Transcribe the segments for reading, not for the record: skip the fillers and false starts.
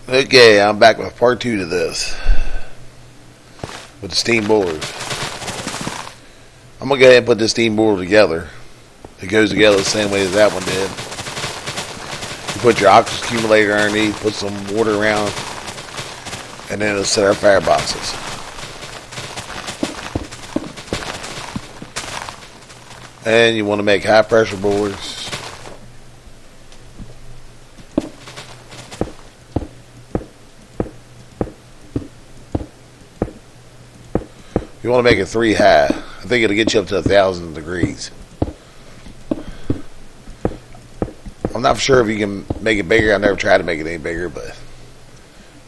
Okay, I'm back with part 2 to this with the steam boilers. I'm gonna go ahead and put this steam boiler together. It goes together the same way as that one did. You put your oxygen accumulator underneath, put some water around, and then it'll set our fireboxes. And you want to make high pressure boilers. You want to make it 3 high. I think it'll get you up to 1,000 degrees. I'm not sure if you can make it bigger. I never tried to make it any bigger, but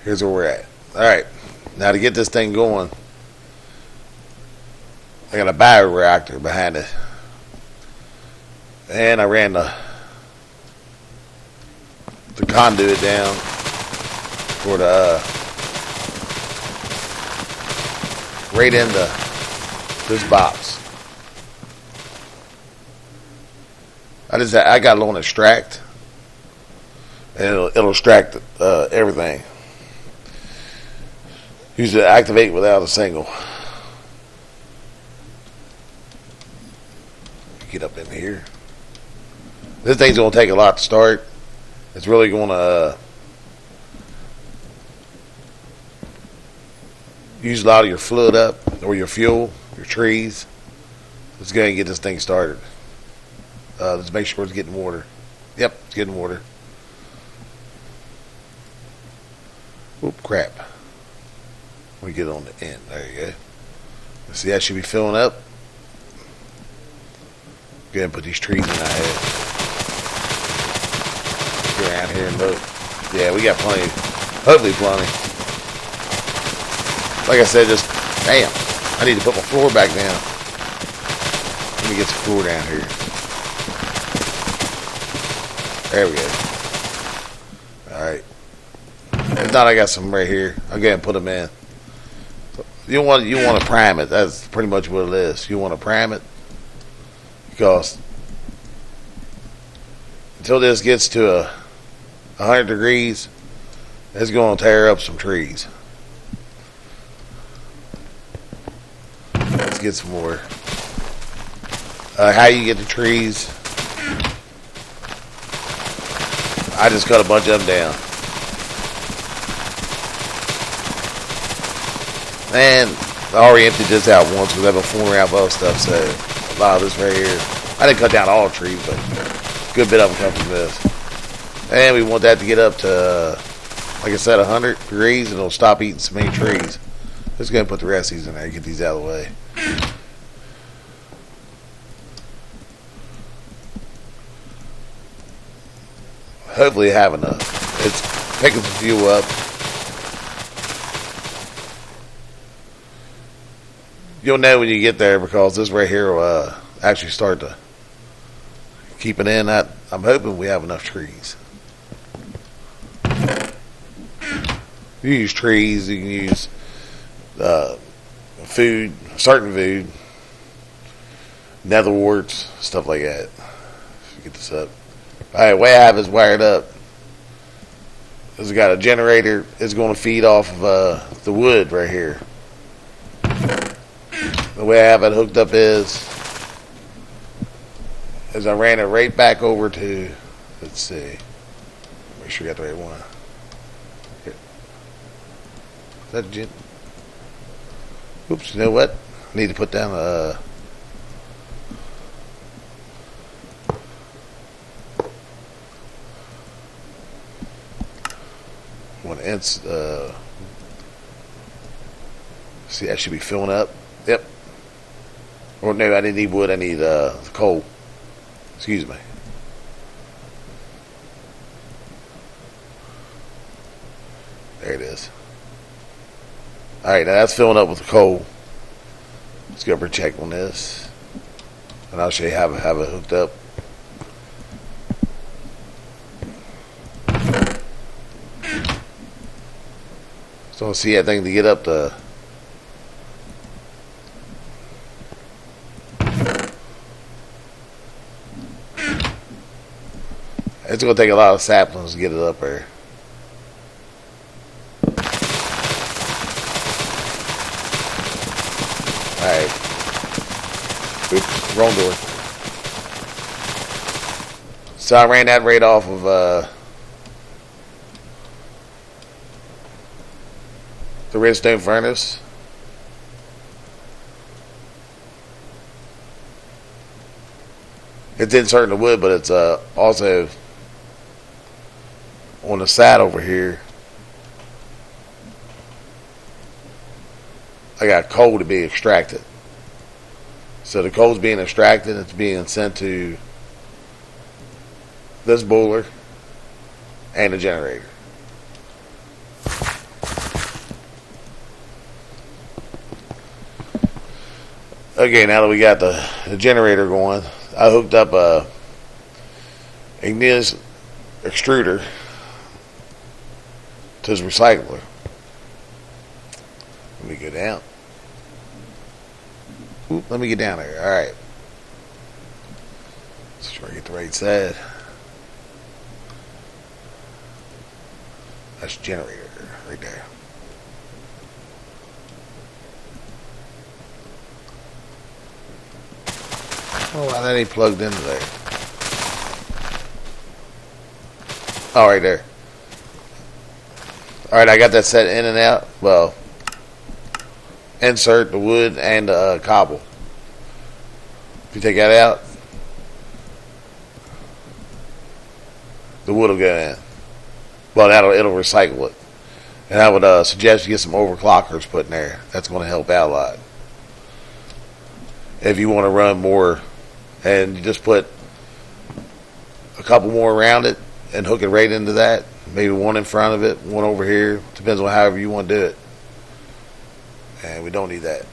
here's where we're at. Alright, now to get this thing going, I got a bioreactor behind it. And I ran the conduit down for the right into this box. I got it on extract, and it'll extract everything. Use it to activate without a single. Get up in here. This thing's gonna take a lot to start. It's really gonna use a lot of your fluid up, or your fuel, your trees. Let's go ahead and get this thing started. Let's make sure it's getting water. Yep, it's getting water. Oop, crap. We get on the end. There you go. Let's see, that should be filling up. Go ahead and put these trees in our head. Go around here and look. Yeah, we got plenty. Hopefully plenty. Like I said, just, damn, I need to put my floor back down. Let me get some floor down here. There we go. Alright. If not, I got some right here. I'll go ahead and put them in. You want to prime it. That's pretty much what it is. You want to prime it. Because until this gets to 100 degrees, it's going to tear up some trees. Let's get some more. How you get the trees? I just cut a bunch of them down. And I already emptied this out once because I've been fooling around with other stuff, so a lot of this right here. I didn't cut down all the trees, but a good bit of them come from this. And we want that to get up to, like I said, 100 degrees, and it'll stop eating so many trees. Let's go ahead and put the rest of these in there and get these out of the way. Hopefully I have enough. It's picking some fuel up. You'll know when you get there because this right here will actually start to keep it in. I'm hoping we have enough trees. You use trees, you can use food, certain food, nether warts, stuff like that. Let's get this up. Alright, the way I have is wired up. It's got a generator. It's going to feed off of the wood right here. The way I have it hooked up is I ran it right back over to, let's see, make sure you got the right one. Here. Is that a gen? Oops, you know what? I need to put down one inch. See, that should be filling up. Yep. Or no, I didn't need wood. I need coal. Excuse me. There it is. Alright, now that's filling up with the coal. Let's go over and check on this. And I'll show you how it hooked up. So see that thing to get up to. It's going to take a lot of saplings to get it up there. Oops, wrong door. So I ran that right off of the redstone furnace. It's inserting the wood, but it's also on the side over here. I got coal to be extracted. So the coal's being extracted. It's being sent to this boiler and the generator. Okay, now that we got the generator going, I hooked up a ignious extruder to his recycler. Let me go down. Oop, let me get down there. Alright. Let's try to get the right side. That's generator right there. Oh, wow, that ain't plugged into there. Oh, right there. Alright, I got that set in and out. Well, insert the wood and the cobble. If you take that out, the wood will go in. Well, it'll recycle it. And I would suggest you get some overclockers put in there. That's going to help out a lot. If you want to run more, and you just put a couple more around it and hook it right into that. Maybe one in front of it, one over here. Depends on however you want to do it. And we don't need that.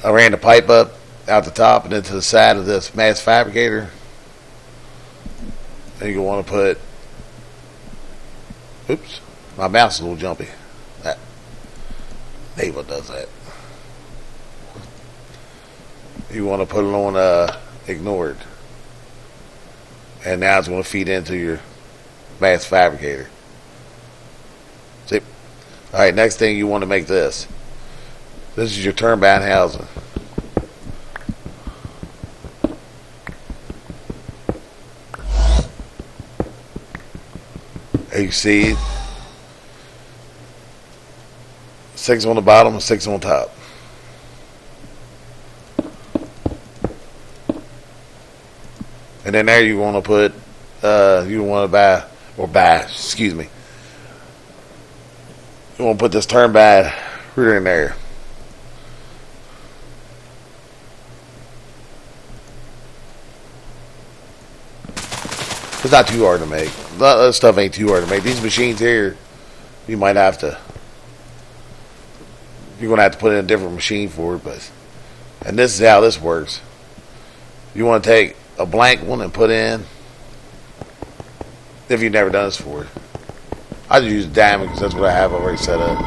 I ran the pipe up out the top and into the side of this mass fabricator. And you want to put, oops, my mouse is a little jumpy. That Naval does that. You want to put it on ignored. And now it's going to feed into your mass fabricator. See? Alright, next thing you want to make this. This is your turbine housing. As you see, 6 on the bottom and 6 on top. And then there you want to put, you want to excuse me. You want to put this turbine right in there. It's not too hard to make. That stuff ain't too hard to make. These machines here, you might have to, you're going to have to put in a different machine for it. But, and this is how this works. You want to take a blank one and put in, if you've never done this before. I just use diamond because that's what I have already set up.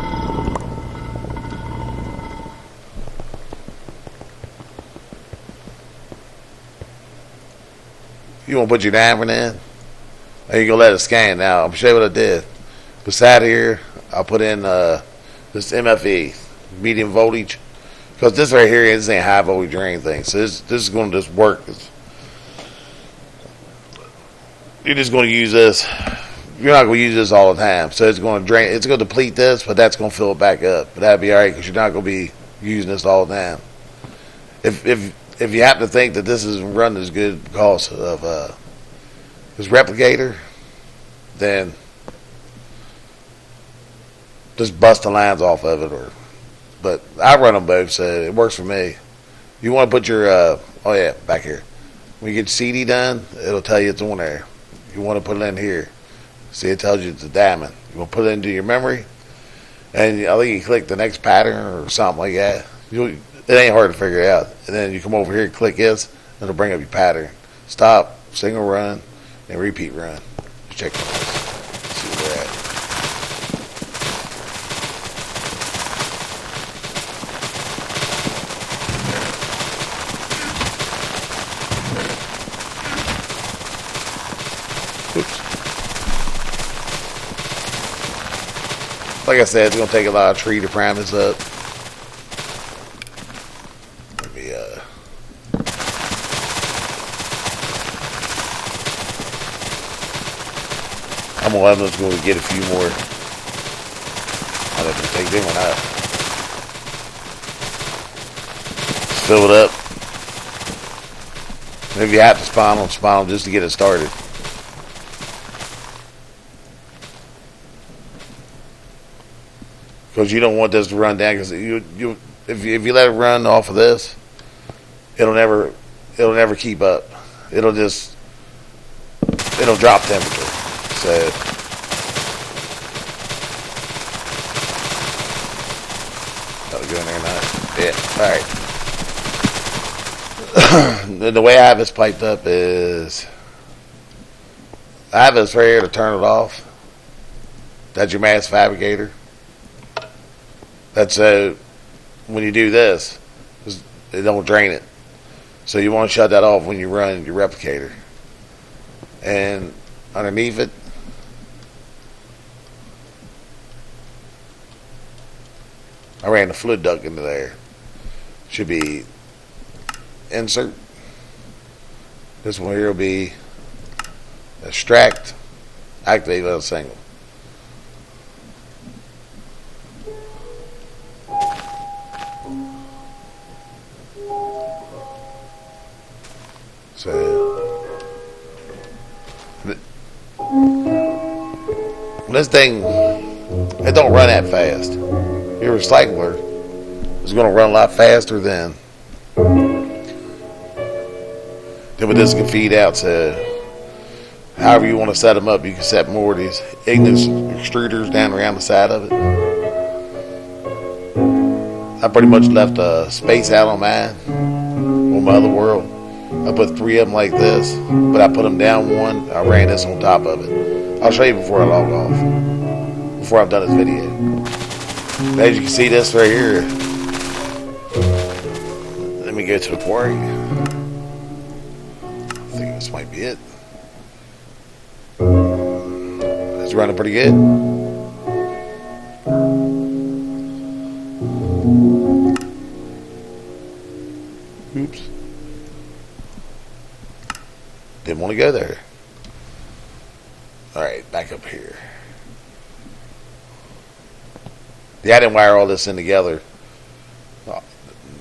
You want to put your diamond in, and you're going to let it scan. Now, I'm going to show you what I did. Beside here, I'll put in this MFE, medium voltage, because this right here isn't high voltage or anything. So this is going to just work. You're just going to use this. You're not going to use this all the time. So it's going to drain. It's going to deplete this, but that's going to fill it back up. But that'd be all right because you're not going to be using this all the time. If you happen to think that this isn't running as good because of this replicator, then just bust the lines off of it. But I run them both, so it works for me. You want to put your oh yeah, back here. When you get your CD done, it'll tell you it's on there. You want to put it in here. See, it tells you it's a diamond. You want to put it into your memory, and I think you click the next pattern or something like that. It ain't hard to figure it out. And then you come over here and click this, and it'll bring up your pattern. Stop, single run, and repeat run. Check this. See where we're at. Oops. Like I said, it's going to take a lot of tree to prime this up. I'm gonna let them go get a few more. I'm gonna take them one out. Just fill it up. And if you have to spawn them just to get it started. Because you don't want this to run down. Because if you let it run off of this, it'll never keep up. It'll drop temperature. So gotta go in there now. Yeah, all right. The way I have this piped up is I have this right here to turn it off. That's your mass fabricator. That's when you do this, it don't drain it. So you want to shut that off when you run your replicator. And underneath it, I ran the fluid duct into there. Should be insert. This one here will be extract, activate on single. So this thing, it don't run that fast. Your recycler is going to run a lot faster than what this can feed out. So however you want to set them up, you can set more of these ignis extruders down around the side of it. I pretty much left a space out on mine on my other world. I put 3 of them like this, but I put them down one. I ran this on top of it. I'll show you before I log off, before I've done this video. But as you can see, this right here. Let me go to the quarry. I think this might be it. It's running pretty good. Oops. Didn't want to go there. Alright, back up here. Yeah, I didn't wire all this in together.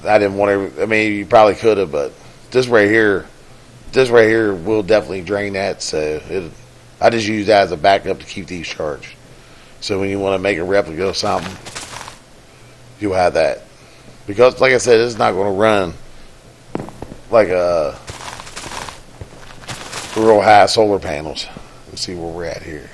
I didn't want to. I mean, you probably could have, but this right here will definitely drain that. So I just use that as a backup to keep these charged. So when you want to make a replica of something, you'll have that. Because, like I said, it's not going to run like a real high solar panels. Let's see where we're at here.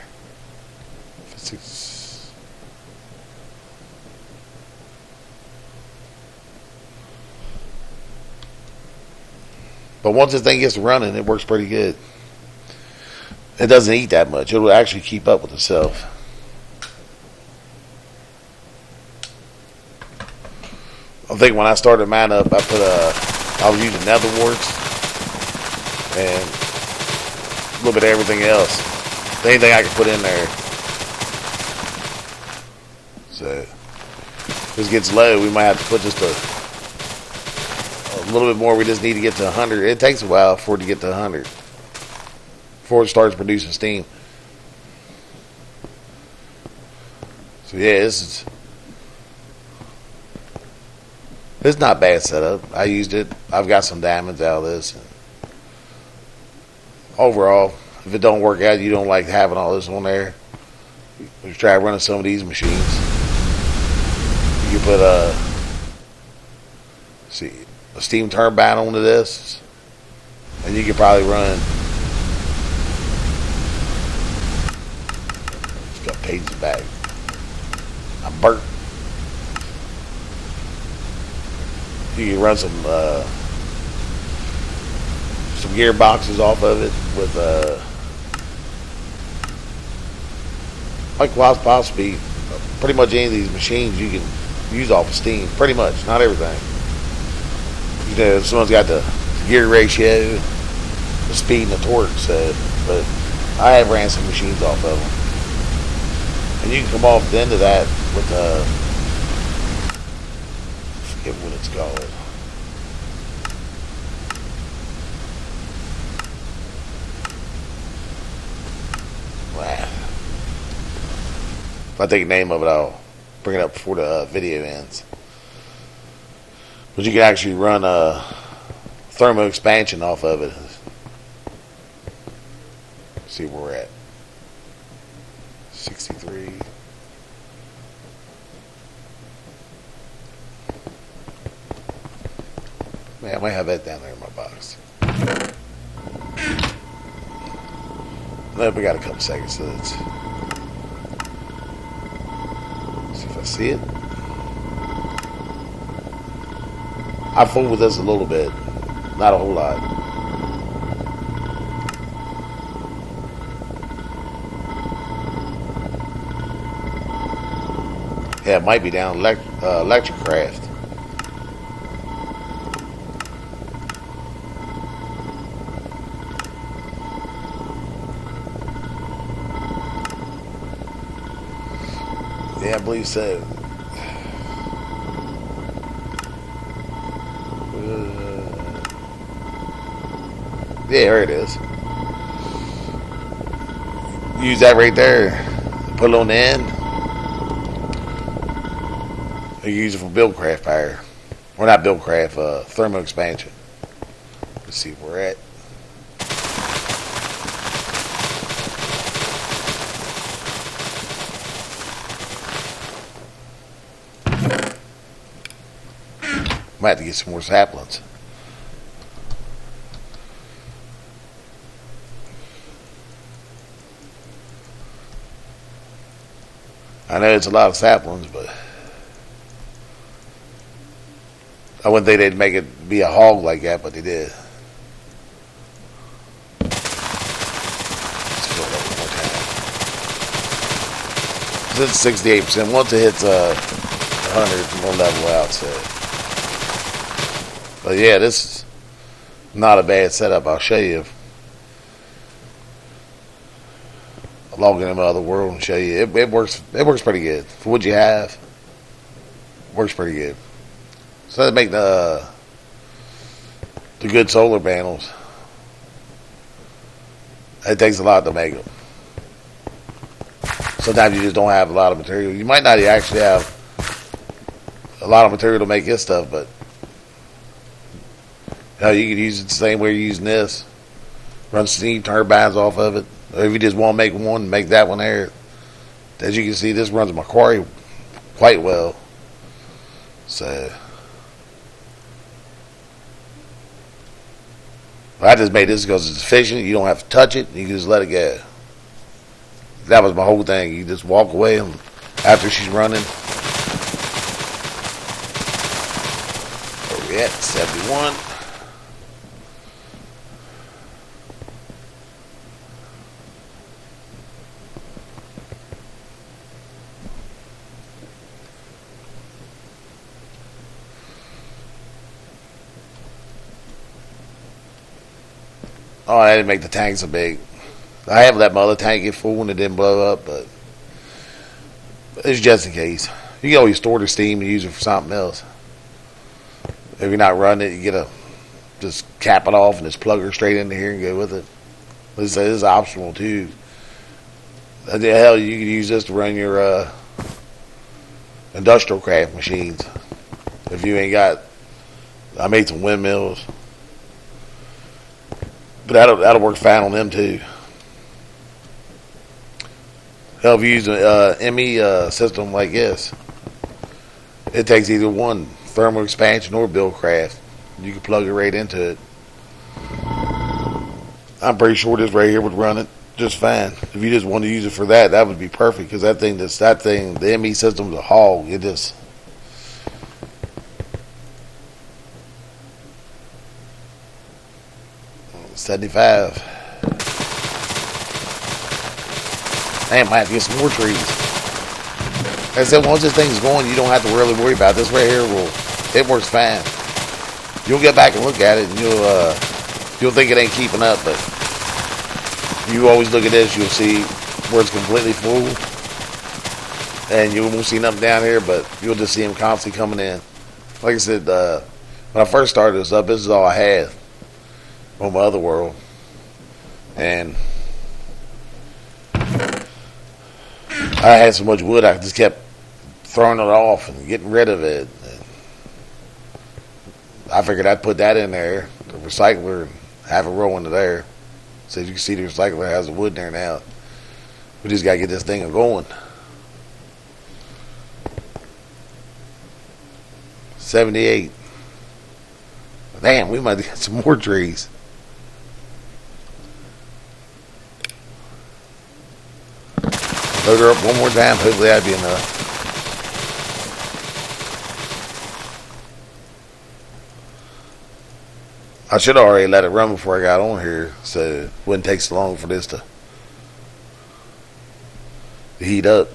But once this thing gets running, it works pretty good. It doesn't eat that much. It'll actually keep up with itself. I think when I started mine up, I was using nether warts and a little bit of everything else. Anything I could put in there. So if this gets low, we might have to put just a little bit more. We just need to get to 100. It takes a while for it to get to 100 before it starts producing steam. So yeah, it's not bad setup. I used it. I've got some diamonds out of this. Overall, if it don't work out, you don't like having all this on there, you try running some of these machines. You put a steam turbine onto this, and you could probably run. It's got pages back. I'm burnt. You can run some gearboxes off of it with like possibly pretty much any of these machines you can use off of steam. Pretty much, not everything. You know, someone's got the gear ratio, the speed, and the torque. So, but I have ran some machines off of them, and you can come off the end of that with I forget what it's called. Wow. If I think the name of it, I'll bring it up before the video ends. But you can actually run a thermal expansion off of it. Let's see where we're at. 63. Man, I might have that down there in my box. Nope, we got a couple seconds, so let's see if I see it. I fooled with this a little bit, not a whole lot. Yeah, it might be down electric craft. Yeah, I believe so. Yeah, there it is. Use that right there. Put it on the end. You use it for buildcraft power. Well, not buildcraft, thermal expansion. Let's see where we're at. Might have to get some more saplings. I know it's a lot of saplings, but I wouldn't think they'd make it be a hog like that, but they did. Let's fill it up one more time. It's 68%. Once it hits 100, it's going to level out. So. But yeah, this is not a bad setup. I'll show you. I'll log into my other world and show you. It works. It works pretty good for what you have. Works pretty good. So that make the good solar panels. It takes a lot to make them. Sometimes you just don't have a lot of material. You might not actually have a lot of material to make this stuff, but you could use it the same way you're using this. Run steam turbines off of it. Or if you just want to make one, make that one there. As you can see, this runs my quarry quite well. So I just made this because it's efficient. You don't have to touch it. You can just let it go. That was my whole thing. You just walk away and after she's running. Where we at? 71. Oh, I didn't make the tank so big. I have let my other tank get full and it didn't blow up, but it's just in case. You can always store the steam and use it for something else. If you're not running it, you get a just cap it off and just plug her straight into here and go with it. This is optional too. The hell, you could use this to run your industrial craft machines. If you ain't got, I made some windmills. But that'll work fine on them too. Hell, if you use an ME system like this, it takes either one, thermal expansion or buildcraft. You can plug it right into it. I'm pretty sure this right here would run it just fine. If you just want to use it for that, that would be perfect. Because that thing, the ME system's a hog. It just 75. Damn, might have to get some more trees. Like I said, once this thing's going, you don't have to really worry about it. This right here it works fine. You'll get back and look at it, and you'll think it ain't keeping up, but you always look at this, you'll see where it's completely full, and you won't see nothing down here, but you'll just see them constantly coming in. Like I said, when I first started this up, this is all I had on my other world, and I had so much wood, I just kept throwing it off and getting rid of it. And I figured I'd put that in there, the recycler, and have it roll into there. So as you can see, the recycler has the wood in there now. We just got to get this thing going. 78. Damn, we might get some more trees. Load her up one more time. Hopefully that'd be enough. I should have already let it run before I got on here, so it wouldn't take so long for this to heat up.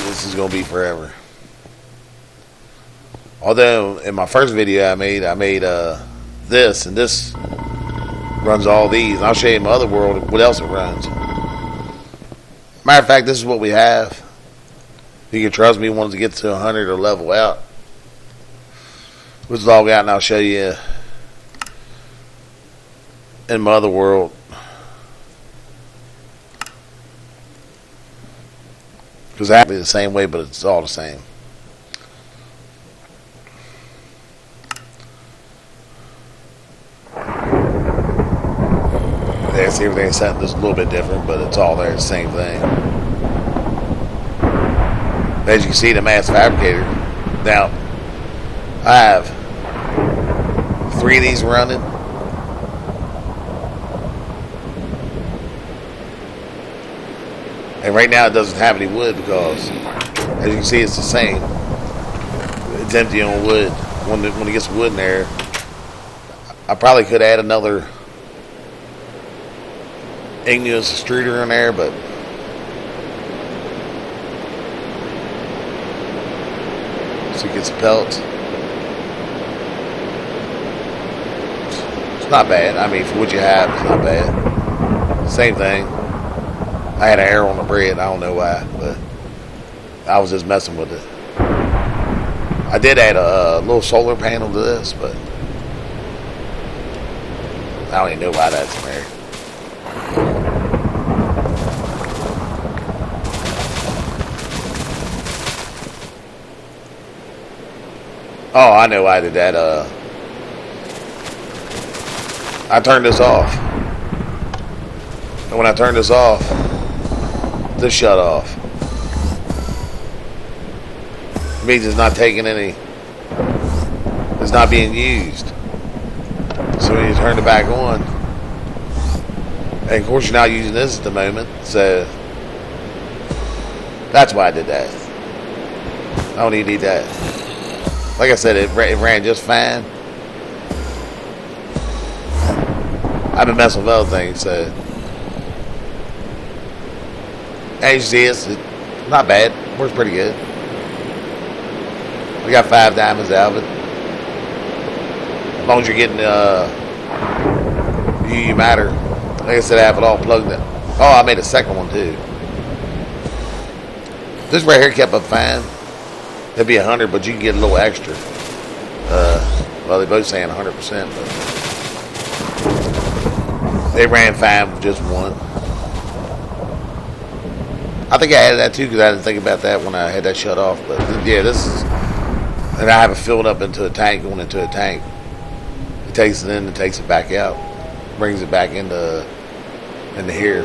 This is gonna be forever. Although in my first video I made this, and this runs all these. And I'll show you in my other world what else it runs. Matter of fact, this is what we have. You can trust me once it gets to 100 or level out. Let's log out and I'll show you in my other world. Because it's actually the same way, but it's all the same. There, see, everything's set just a little bit different, but it's all there, the same thing. As you can see, the mass fabricator. Now, I have 3 of these running. And right now it doesn't have any wood because, as you can see, it's the same. It's empty on wood. When it gets wood in there, I probably could add another igneous extruder in there, but so you get some pellets. It's not bad. I mean, for what you have, it's not bad. Same thing. I had an arrow on the bread. I don't know why, but I was just messing with it. I did add a little solar panel to this, but I don't even know why that's in there. Oh, I know why I did that. I turned this off. And when I turned this off, this shut off. It means it's not taking any, it's not being used. So when you turn it back on, and of course you're not using this at the moment, so that's why I did that. I don't even need that. Like I said, it ran just fine. I've been messing with other things, so. As you see, it's not bad. Works pretty good. We got 5 diamonds out of it. As long as you're getting you matter. Like I said, I have it all plugged in. Oh, I made a second one too. This right here kept up fine. It'd be 100, but you can get a little extra. Well, they're both saying 100%, but they ran fine with just one. I think I added that too because I didn't think about that when I had that shut off. But yeah, this is, and I have it filled up into a tank, going into a tank. It takes it in and takes it back out, brings it back into here,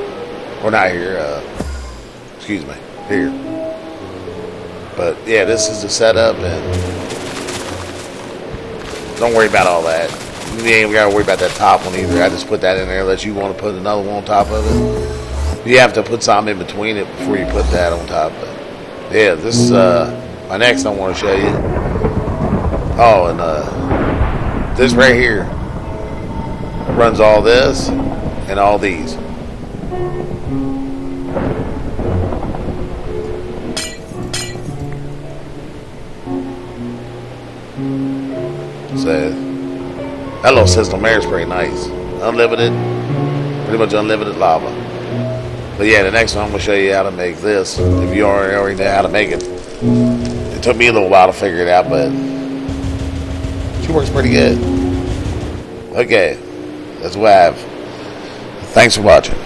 or not here. Excuse me, here. But yeah, this is the setup, and don't worry about all that. You ain't got to worry about that top one either. I just put that in there unless you want to put another one on top of it. You have to put something in between it before you put that on top of it. Yeah, this is my next I want to show you. Oh, and this right here runs all this and all these. So that little system there is pretty nice. Unlimited, pretty much unlimited lava. But yeah, the next one I'm going to show you how to make this. If you already know how to make it. It took me a little while to figure it out, but she works pretty good. Okay, that's what I have. Thanks for watching.